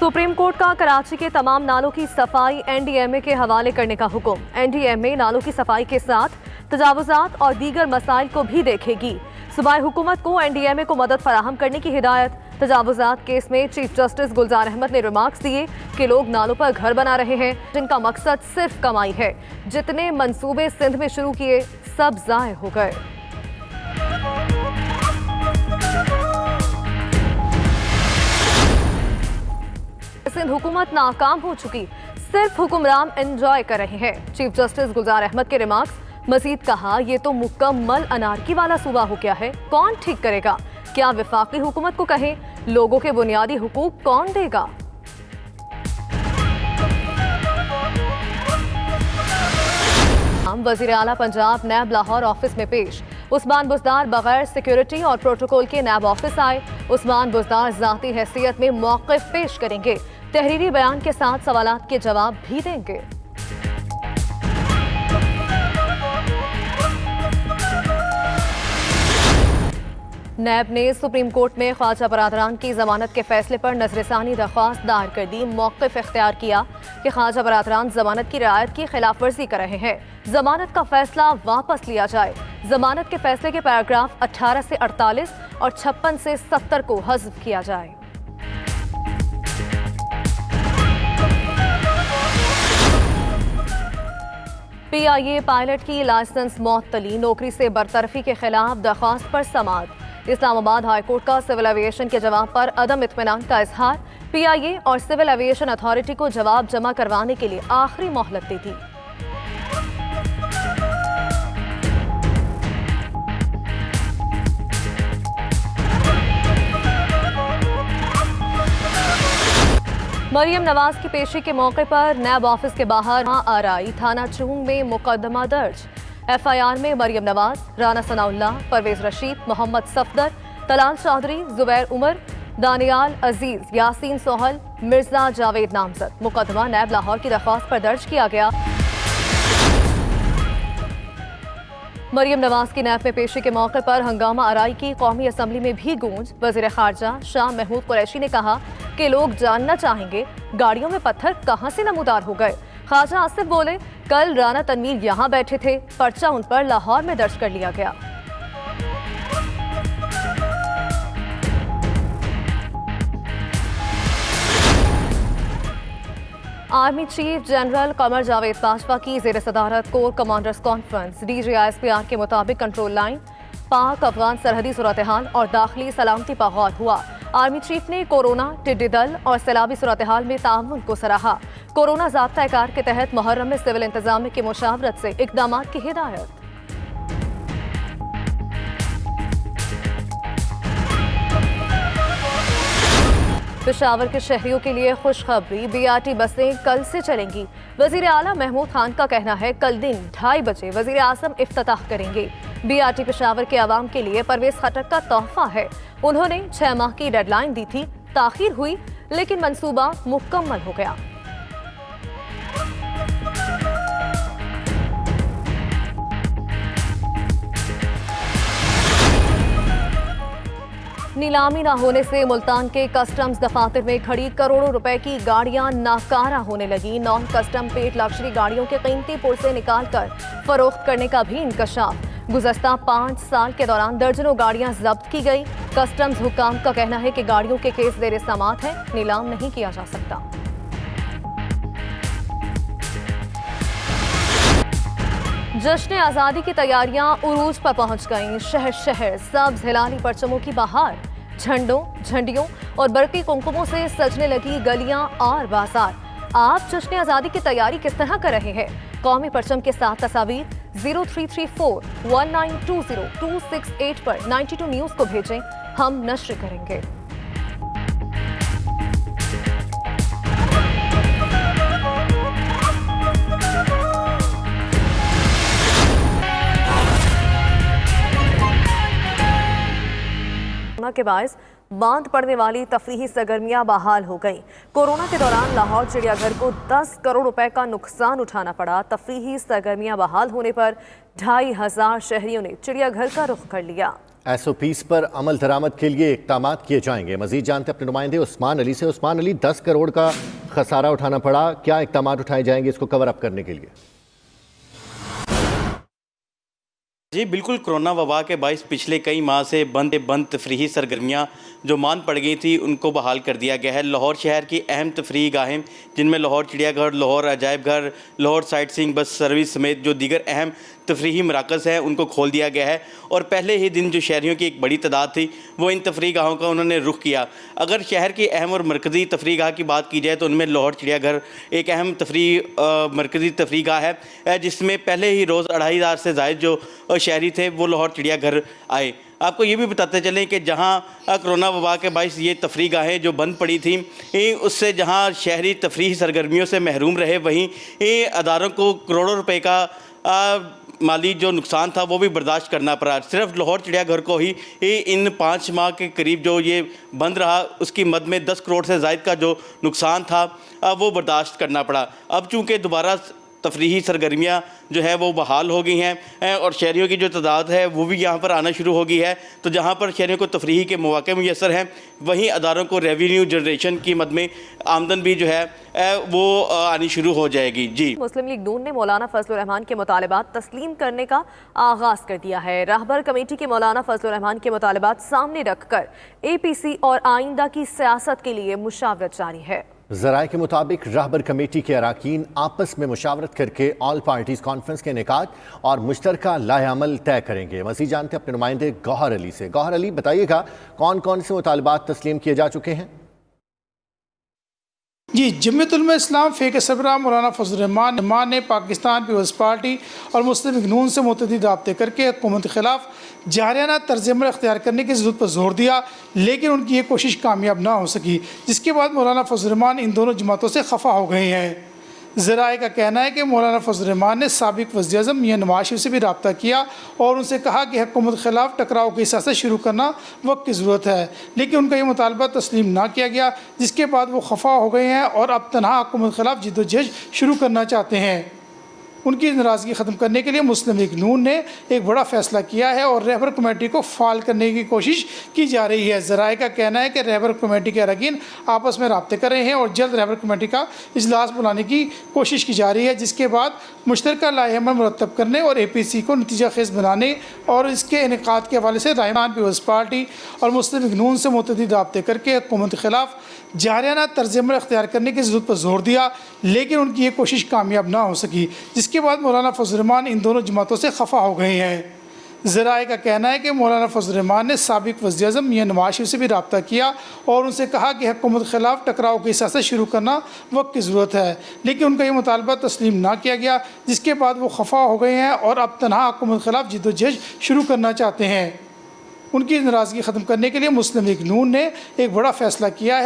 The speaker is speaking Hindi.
सुप्रीम कोर्ट का कराची के तमाम नालों की सफाई एनडीएमए के हवाले करने का हुक्म। एनडीएमए नालों की सफाई के साथ तजावुजात और दीगर मसाइल को भी देखेगी। सूबाई हुकूमत को एनडीएमए को मदद फराहम करने की हिदायत। तजावुजात केस में चीफ जस्टिस गुलजार अहमद ने रिमार्क्स दिए कि लोग नालों पर घर बना रहे हैं जिनका मकसद सिर्फ कमाई है। जितने मंसूबे सिंध में शुरू किए सब जाय हो गए। सिंध हुकूमत नाकाम हो चुकी, सिर्फ हुक्मरान एंजॉय कर रहे हैं। चीफ जस्टिस गुलजार अहमद के रिमार्क्स। मजीद कहा, ये तो मुकम्मल अनारकी वाला सूबा हो गया है, कौन ठीक करेगा? क्या विफाकी हुकूमत को कहें, लोगों के बुनियादी हुकूक कौन देगा? वजीर आला पंजाब नैब लाहौर ऑफिस में पेश। उस्मान बुज़दार बगैर सिक्योरिटी और प्रोटोकॉल के नैब ऑफिस आए। उस्मान बुज़दार ज़ाती हैसियत में मौक़िफ़ पेश करेंगे। तहरीरी बयान के साथ सवालात के जवाब भी देंगे। नैब ने सुप्रीम कोर्ट में ख्वाजा बरादरान की जमानत के फैसले पर नजरसानी दरख्वास्त दायर कर दी। मौक़िफ़ इख्तियार किया कि ख्वाजा बरादरान जमानत की रियायत की खिलाफ वर्जी कर रहे हैं। जमानत का फैसला वापस लिया जाए। जमानत के फैसले के पैराग्राफ 18 से 48 और 56 से 70 को हज़्फ किया जाए। पीआईए पायलट की लाइसेंस मुअत्तली, नौकरी से बरतरफी के खिलाफ दरख्वास्त पर समाअत। इस्लामाबाद हाई कोर्ट का सिविल एविएशन के जवाब पर अदम इत्मीनान का इजहार। पीआईए और सिविल एविएशन अथॉरिटी को जवाब जमा करवाने के लिए आखिरी मोहलत दी थी। मरियम नवाज की पेशी के मौके पर नैब ऑफिस के बाहर आरआई थाना चूंग में मुकदमा दर्ज। एफआईआर में मरियम नवाज, राना सनाउल्लाह, परवेज रशीद, मोहम्मद सफदर, तलाल चौधरी, जुबैर उमर, दानियाल अजीज, यासीन सोहल, मिर्जा जावेद नामजद। मुकदमा नैब लाहौर की दरख्वास्त पर दर्ज किया गया। मरियम नवाज की नैब में पेशी के मौके पर हंगामा आरआई की कौमी असम्बली में भी गूंज। वजीर खारजा शाह महमूद कुरैशी ने कहा कि लोग जानना चाहेंगे गाड़ियों में पत्थर कहां से नमूदार हो गए। ख्वाजा आसिफ बोले, कल राना तनवीर यहां बैठे थे, पर्चा उन पर लाहौर में दर्ज कर लिया गया। Army chief general Qamar Javed Bajwa की ज़ेर सदारत कोर कमांडर्स कॉन्फ्रेंस। DGISPR के मुताबिक कंट्रोल लाइन, पाक अफगान सरहदी सूरत हाल और दाखिली सलामती पर गौर हुआ। आर्मी चीफ ने कोरोना, टिड्डी दल और सैलाबी सूरत हाल में ताउन को सराहा। कोरोना ज़ाब्ता कार के तहत मुहर्रम में सिविल इंतजामिया की मुशावरत से इक़दाम की हिदायत। पेशावर के शहरियों के लिए खुशखबरी, BRT बसें कल से चलेंगी। वजीर आला महमूद खान का कहना है, कल दिन 2:30 बजे वजीर आज़म इफ्तिताह करेंगे। BRT पेशावर के आवाम के लिए परवेज खटक का तोहफा है। उन्होंने 6 माह की डेडलाइन दी थी, ताखीर हुई लेकिन मंसूबा मुकम्मल हो गया। नीलामी न होने से मुल्तान के कस्टम्स दफातर में खड़ी करोड़ों रुपए की गाड़ियां नाकारा होने लगी। नॉन कस्टम पेड लग्जरी गाड़ियों के कीमती पुर्जे निकालकर फरोख्त करने का भी इंकशाफ। गुज़श्ता 5 साल के दौरान दर्जनों गाड़ियां जब्त की गई। कस्टम्स हुकाम का कहना है कि गाड़ियों के केस ज़ेर समाअत है, नीलाम नहीं किया जा सकता। जश्न आज़ादी की तैयारियां उरूज पर पहुंच गईं। शहर शहर सब्ज हिलाली परचमों की बहार, झंडों, झंडियों और बरकी कुमकुमों से सजने लगी गलियां और बाजार। आप जश्न आज़ादी की तैयारी किस तरह कर रहे हैं? कौमी परचम के साथ तस्वीर 03341920 पर 92 न्यूज़ को भेजें, हम नश्र करेंगे। के बायस बांध पड़ने वाली तफरीही सरगर्मियां बहाल हो गईं। कोरोना के दौरान लाहौर चिड़ियाघर को 10 करोड़ रुपए का नुकसान उठाना पड़ा। तफरीही सरगर्मियां बहाल होने पर 2,500 शहरियों ने चिड़ियाघर का रुख कर लिया। SOPs पर अमल दरामद के लिए इक़दाम किए जाएंगे। मजीद जानते अपने नुमाइंदे उस्मान अली से। उस्मान अली, 10 करोड़ का खसारा उठाना पड़ा, क्या इक़दाम उठाए जाएंगे इसको कवर अप करने के लिए? जी बिल्कुल, कोरोना वबा के बायस पिछले कई माह से बंद तफरीही सरगर्मियाँ जो मांद पड़ गई थी उनको बहाल कर दिया गया है। लाहौर शहर की अहम तफरीही गाहें जिनमें लाहौर चिड़ियाघर, लाहौर अजायब घर, Lahore sight seeing bus service समेत जो दीगर अहम तफरीही मराकज़ हैं उनको खोल दिया गया है। और पहले ही दिन जो शहरियों की एक बड़ी तादाद थी वो इन तफरीही गाहों का उन्होंने रुख किया। अगर शहर की अहम और मरकज़ी तफरीही गाह की बात की जाए तो उनमें लाहौर चिड़ियाघर एक अहम मरकज़ी तफरीही गाह है जिसमें पहले ही रोज़ 2,500 से ज़ायद जो शहरी थे वो लाहौर चिड़ियाघर आए। आपको ये भी बताते चलें कि जहाँ कोरोना वबा के बायस ये तफरीह गाहें जो बंद पड़ी थी उससे जहाँ शहरी तफरीही सरगर्मियों से महरूम रहे, वहीं अदारों को करोड़ों रुपए का माली जो नुकसान था वो भी बर्दाश्त करना पड़ा। सिर्फ लाहौर चिड़ियाघर को ही इन 5 माह के करीब जो ये बंद रहा उसकी मद में 10 करोड़ से ज़ायद का जो नुकसान था वो बर्दाश्त करना पड़ा। अब चूँकि दोबारा तफरीही सरगर्मियाँ जो है वो बहाल हो गई हैं और शहरियों की जो तादाद है वो भी यहाँ पर आना शुरू हो गई है, तो जहाँ पर शहरियों को तफरीही के मौके मुयसर हैं वहीं अदारों को रेवेन्यू जनरेशन की मद में आमदन भी जो है वो आनी शुरू हो जाएगी। जी, मुस्लिम लीग नून ने मौलाना फजलुर रहमान के मुतालिबात तस्लीम करने का आगाज कर दिया है। रहबर कमेटी के मौलाना फजलुर रहमान के मुतालिबात सामने रखकर APC और आइंदा की सियासत के लिए मुशावरत जारी है। ज़राए के मुताबिक रहबर कमेटी के अराकीन आपस में मुशावरत करके ऑल पार्टीज कॉन्फ्रेंस के इनेकाद और मुश्तरका लाएअमल तय करेंगे। मज़ीद जानते अपने नुमाइंदे गौहर अली से। गौहर अली, बताइएगा कौन कौन से मुतालबात तस्लीम किए जा चुके हैं? जी, जमीयत उलमा इस्लाम फ़ेक सरबराह मौलाना फजलुर रहमान ने पाकिस्तान पीपल्स पार्टी और मुस्लिम लीग नून से मुतअद्दिद राब्ते करके हुकूमत के ख़िलाफ़ जारियाना तर्ज़ अमल अख्तियार करने की ज़रूरत पर जोर दिया, लेकिन उनकी ये कोशिश कामयाब ना हो सकी, जिसके बाद मौलाना फजलुर रहमान इन दोनों जमातों से खफा हो गए हैं। ज़राए का कहना है कि मौलाना फजलुर रहमान ने साबिक़ वज़ीर आज़म मियां नवाज शरीफ से भी रब्ता किया और उनसे कहा कि हुकूमत के ख़िलाफ़ टकराव की सियासत शुरू करना वक्त की ज़रूरत है, लेकिन उनका ये मुतालबा तस्लीम ना किया गया, जिसके बाद वो खफा हो गए हैं और अब तनहा हुकूमत के ख़िलाफ़ जिद्दोजहद शुरू करना चाहते हैं। उनकी नाराज़गी ख़त्म करने के लिए मुस्लिम लीग नून ने एक बड़ा फ़ैसला किया है और रहबर कमेटी को फ़ाल करने की कोशिश की जा रही है। ज़राए का कहना है कि रहबर कमेटी के अरकान आपस में रब्ते कर रहे हैं और जल्द रहबर कमेटी का इजलास बुलाने की कोशिश की जा रही है, जिसके बाद मुश्तरका लाएअमल मुरतब करने और APC को नतीजा खेज़ बनाने और इसके इनेकाद के हवाले से रायमान पीपल्स पार्टी और मुस्लिम लीग नून से मुतअद्दिद राब्ते करके हुकूमत के ख़िलाफ़ जारियाना तर्ज़ अमल अख्तियार करने की ज़रूरत पर जोर दिया, लेकिन उनकी ये कोशिश कामयाब ना हो सकी, जिसके बाद मौलाना फजलुर रहमान इन दोनों जमातों से खफा हो गए हैं। ज़राए का कहना है कि मौलाना फजलुर रहमान ने साबिक़ वज़ीर आज़म मियां नवाज शरीफ से भी रब्ता किया और उनसे कहा कि हुकूमत के ख़िलाफ़ टकराव की सियासत शुरू करना वक्त की ज़रूरत है, लेकिन उनका ये मुतालबा तस्लीम ना किया गया, जिसके बाद वो खफा हो गए हैं और अब तनहा हुकूमत के ख़िलाफ़ जिद्दोजहद शुरू करना चाहते हैं। उनकी नाराज़गी ख़त्म करने के लिए मुस्लिम लीग नून ने एक बड़ा फ़ैसला किया है।